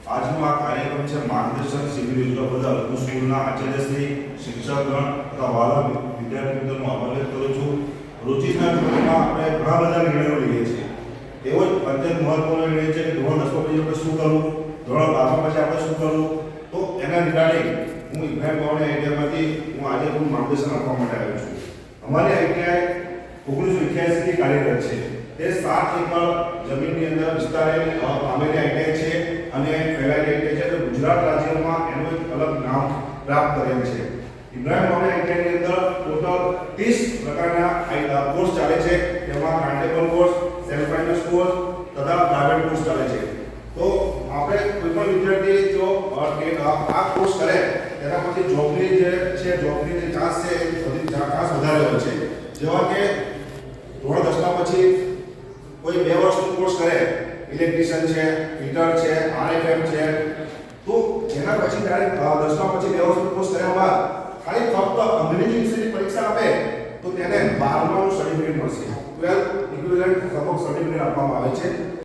આજનો આ કાર્યક્રમ છે માર્ગદર્શન શિબિર યોજવા બદલ હું સ્કૂલના આચાર્યશ્રી, શિક્ષકગણ તથા વાલા વિદ્યાર્થી મિત્રોનો આભાર કરું છું. રોજિંદા જીવનમાં આપણે ઘણા બધા નિર્ણયો લઈએ છીએ. એવો જ અત્યંત મહત્વનો નિર્ણય છે કે ધોરણ 10 પછી આપણે શું કરવું, ધોરણ 12 પછી આપણે શું કરવું. તો એના રિગાર્ડિંગ હું ઇબ્રાહિમ ગવર્મેન્ટ આઈટીઆઈમાંથી હું આજે પણ માર્ગદર્શન આપવા માટે આવ્યો છું. અમારી આઈટીઆઈ 1988 થી કાર્યરત છે. તે 7 એકર જમીનની અંદર વિસ્તારે પામેલી આઈટીઆઈ છે અને ફેલાયેલી આઈટીઆઈ છે. તો ગુજરાત રાજ્યમાં એનું એક અલગ નામ પ્રાપ્ત કરેલ છે. ઇબ્રાહિમ ગવર્મેન્ટ આઈટીઆઈની અંદર ટોટલ 30 પ્રકારના કોર્સ ચાલે છે. તેમાં grantable course, self finance course તથા પ્રાઇવેટ કોર્સ ચાલે છે. તો આપણે કોઈ પણ વિદ્યાર્થી જો આ કોર્સ કરે તેના પછી જોબની જે છે જોબની જે ચાન્સ છે એ બધી ચાન્સ વધારે હોય છે. જેવા કે ધોરણ 10 પછી કોઈ 2 વર્ષનો કોર્સ કરે, ઇલેક્ટ્રિશિયન છે, ફિટર છે, આરએફએમ છે, તો એના પછી ત્યારે 10 પછી 2 વર્ષનો કોર્સ કર્યા બાદ ખાલી ફક્ત અંગ્રેજી વિષયની પરીક્ષા આપે તો તેને 12માનું સર્ટિફિકેટ મળશે. 12 ઇક્વિવેલન્ટ સબક સર્ટિફિકેટ આપવામાં આવે છે.